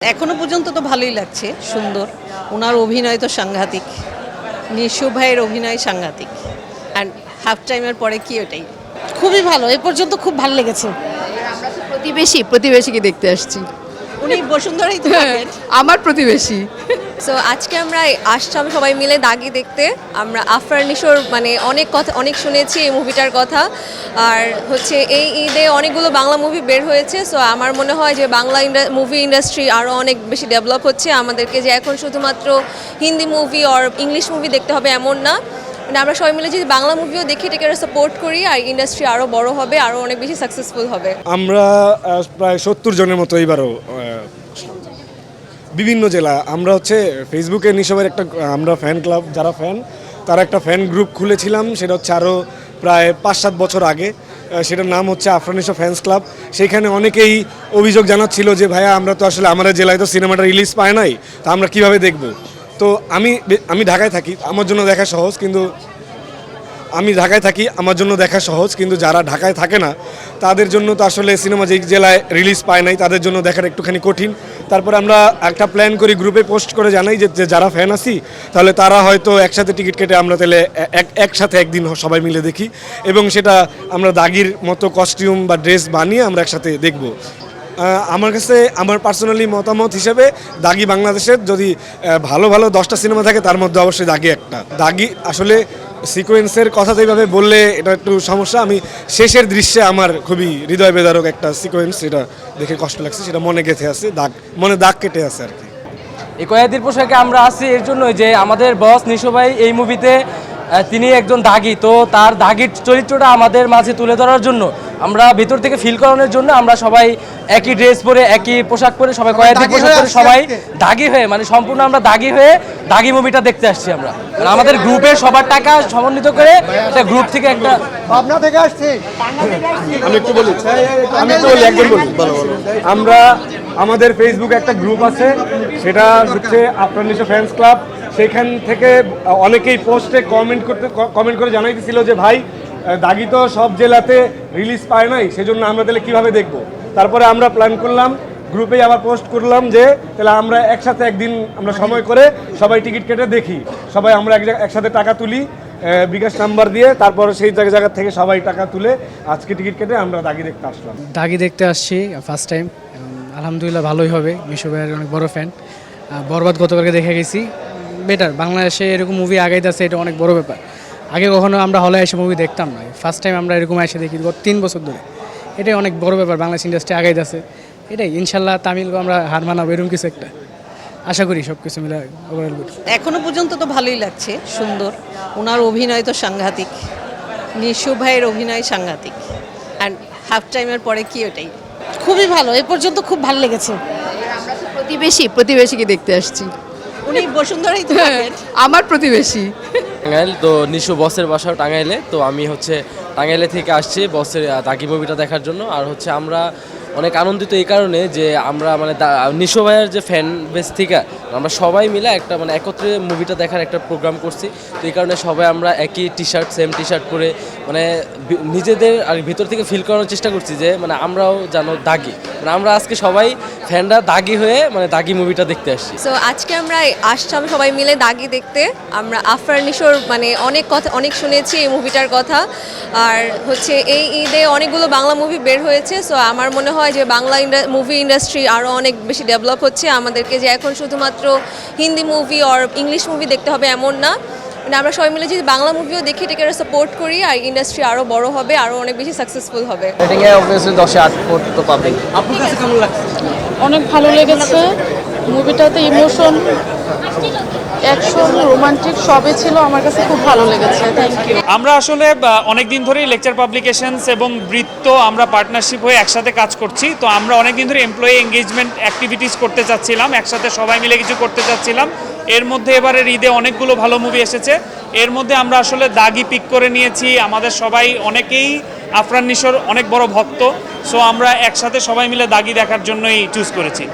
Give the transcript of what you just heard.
এখনো পর্যন্ত তো ভালোই লাগছে, সুন্দর। ওনার অভিনয় তো সাংঘাতিক, নিশু ভাইয়ের অভিনয় সাংঘাতিক। অ্যান্ড হাফ টাইমের পরে কি ওটাই খুবই ভালো, এ পর্যন্ত খুব ভালো লেগেছে। আমরা তো প্রতিবেশীকে দেখতে আসছি। উনি বসুন্ধরাই তো থাকেন। আমার প্রতিবেশী। সো আজকে আমরা আসলাম সবাই মিলে দাগি দেখতে। আমরা আফরান নিশোর অনেক শুনেছি এই মুভিটার কথা। আর হচ্ছে এই ঈদে অনেকগুলো বাংলা মুভি বের হয়েছে। সো আমার মনে হয় যে বাংলা মুভি ইন্ডাস্ট্রি আরও অনেক বেশি ডেভেলপ হচ্ছে। আমাদেরকে যে এখন শুধুমাত্র হিন্দি মুভি আর ইংলিশ মুভি দেখতে হবে এমন না, মানে আমরা সবাই মিলে যদি বাংলা মুভিও দেখি এটাকে সাপোর্ট করি, আর ইন্ডাস্ট্রি আরও বড় হবে, আরও অনেক বেশি সাকসেসফুল হবে। আমরা প্রায় 70 জনের মতো এইবারও বিভিন্ন জেলা আমরা ফেসবুকে নিশোভাইয়ের একটা আমরা ফ্যান ক্লাব, যারা ফ্যান তারা একটা ফ্যান গ্রুপ খুলেছিলাম। সেটা আরও প্রায় 5-7 বছর আগে। সেটার নাম আফরান নিশো ফ্যান্স ক্লাব। সেইখানে অনেকেই অভিযোগ জানাচ্ছিল যে ভাইয়া আমরা তো আসলে আমাদের জেলায় তো সিনেমাটা রিলিজ পায় নাই, তা আমরা কীভাবে দেখব। তো আমি ঢাকায় থাকি, আমার জন্য দেখা সহজ, কিন্তু যারা ঢাকায় থাকে না তাদের জন্য তো আসলে সিনেমা যে জেলায় রিলিজ পায় নাই তাদের জন্য দেখার একটুখানি কঠিন। তারপরে আমরা একটা প্ল্যান করি, গ্রুপে পোস্ট করে জানাই যে যারা ফ্যান আছি তাহলে তারা হয়তো একসাথে টিকিট কেটে আমরা তাহলে একসাথে একদিন সবাই মিলে দেখি, এবং সেটা আমরা দাগির মতো কস্টিউম বা ড্রেস বানিয়ে আমরা একসাথে দেখব। আমার কাছে আমার পার্সোনালি মতামত হিসেবে দাগি বাংলাদেশের যদি ভালো 10টা সিনেমা থাকে তার মধ্যে অবশ্যই দাগি একটা। দাগি আসলে সিকোয়েন্সের কথা তো এইভাবে বললে এটা একটু সমস্যা। আমি শেষের দৃশ্যে আমার খুবই হৃদয় বেদারক একটা সিকোয়েন্স, সেটা দেখে কষ্ট লাগছে, সেটা মনে গেঁথে আছে, মনে দাগ কেটে আছে আর কি। এই কয়েদির পোশাকে আমরা আসছি এর জন্য যে আমাদের বস নিশো ভাই এই মুভিতে তিনি একজন দাগি, তো তার দাগির চরিত্রটা আমাদের মাঝে তুলে ধরার জন্য আমরা ভিতর থেকে ফিল করানোর জন্য আমরা সবাই একই ড্রেস পরে, একই পোশাক পরে, সবাই কয়েদি পোশাক পরে, সবাই দাগি হয়ে, মানে সম্পূর্ণ আমরা দাগি হয়ে দাগি মুভিটা দেখতে আসছি। আমরা মানে আমাদের গ্রুপের সবার টাকা সমন্বিত করে একটা গ্রুপ থেকে একটা পাবনা থেকে আসছি। আমি একটু বলি আমরা আমাদের ফেসবুকে একটা গ্রুপ আছে, সেটা আফরান নিশো ফ্যান্স ক্লাব। সেখান থেকে অনেকেই পোস্টে কমেন্ট করে জানাইতেছিল যে ভাই দাগি তো সব জেলাতে রিলিজ পায় নাই, সেজন্য আমরা তাহলে কীভাবে দেখব। তারপরে আমরা প্ল্যান করলাম, গ্রুপেই আবার পোস্ট করলাম যে তাহলে আমরা একসাথে একদিন আমরা সময় করে সবাই টিকিট কেটে দেখি, সবাই আমরা একসাথে টাকা তুলি বিকাশ নাম্বার দিয়ে, তারপর সেই জায়গা থেকে সবাই টাকা তুলে আজকে টিকিট কেটে আমরা দাগি দেখতে আসলাম। দাগি দেখতে আসছি ফার্স্ট টাইম, আলহামদুলিল্লাহ ভালোই হবে। মিশো ভাইয়ের অনেক বড় ফ্যান। বরবাদ গতকালকে দেখে গেছি, বেটার। বাংলাদেশে এরকম মুভি আগাইতেছে, এটা অনেক বড় ব্যাপার। আগে কখনো আমরা হলে এসে মুভি দেখতাম না, ফার্স্ট টাইম আমরা এরকম এসে দেখি 3 বছর ধরে। এটাই অনেক বড় ব্যাপার, বাংলাদেশ ইন্ডাস্ট্রি আগাইতেছে। এটাই ইনশাল্লাহ তামিলকে আমরা হার মানাবো, এরকম কিছু একটা আশা করি। সব কিছু মিলে ওভারঅল করি। এখনো পর্যন্ত তো ভালোই লাগছে, সুন্দর। ওনার অভিনয় তো সাংঘাতিক, নিশু ভাইয়ের অভিনয় সাংঘাতিক। অ্যান্ড হাফ টাইমের পরে কি ওটাই খুবই ভালো, এ পর্যন্ত খুব ভালো লেগেছে। আমরা তো প্রতিবেশীকে দেখতে আসছি। উনি বসুন্ধরাই তো থাকেন। আমার প্রতিবেশী। টাঙ্গাইল, তো নিশো বসের বাসাও টাঙ্গাইলে, তো আমি টাঙ্গাইলে থেকে আসছি বসের দাগি মুভিটা দেখার জন্য। আর আমরা অনেক আনন্দিত এই কারণে যে আমরা মানে নিশো ভাইয়ের যে ফ্যান বেস থেকে আমরা সবাই মিলে একটা মানে একত্রে মুভিটা দেখার একটা প্রোগ্রাম করছি। তো এই কারণে সবাই আমরা একই সেম টি শার্ট পরে মানে নিজেদের আর ভিতর থেকে ফিল করানোর চেষ্টা করছি যে মানে আমরাও জানো দাগি, মানে আমরা আজকে সবাই ফ্যানরা দাগি হয়ে মানে দাগি মুভিটা দেখতে আসছি। সো আজকে আমরা আসলাম সবাই মিলে দাগি দেখতে। আমরা আফরান নিশোর অনেক শুনেছি এই মুভিটার কথা। আর হচ্ছে এই ঈদে অনেকগুলো বাংলা মুভি বের হয়েছে। সো আমার মনে হয় যে বাংলা মুভি ইন্ডাস্ট্রি আরও অনেক বেশি ডেভেলপ হচ্ছে। আমাদেরকে যে এখন শুধুমাত্র হিন্দি মুভি আর ইংলিশ মুভি দেখতে হবে এমন না, মানে আমরা সবাই মিলে যদি বাংলা মুভিও দেখি এটাকে সাপোর্ট করি, আর ইন্ডাস্ট্রি আরও বড় হবে, আরও অনেক বেশি সাকসেসফুল হবে। রেটিংয়ে অবভিয়াসলি 10-এ 8 তো পাবেন। আপনার কাছে কেমন লাগছে? অনেক ভালো লেগেছে। মুভিটাতে ইমোশন, অ্যাকশন, রোমান্টিক সবই ছিল। আমার কাছে খুব ভালো লেগেছে। Thank you. আমরা আসলে অনেক দিন ধরেই লেকচার পাবলিকেশনস এবং বৃত্ত আমরা পার্টনারশিপ হয়ে একসাথে কাজ করছি। তো আমরা অনেক দিন ধরে এমপ্লয়ি এঙ্গেজমেন্ট অ্যাক্টিভিটিস করতে চাচ্ছিলাম, একসাথে সবাই মিলে কিছু করতে চাচ্ছিলাম। এর মধ্যে এবারের ঈদে অনেকগুলো ভালো মুভি এসেছে। এর মধ্যে আমরা আসলে দাগি পিক করে নিয়েছি। আমাদের সবাই অনেকেই আফরান নিশোর অনেক বড় ভক্ত। সো আমরা একসাথে সবাই মিলে দাগি দেখার জন্যই চুজ করেছি।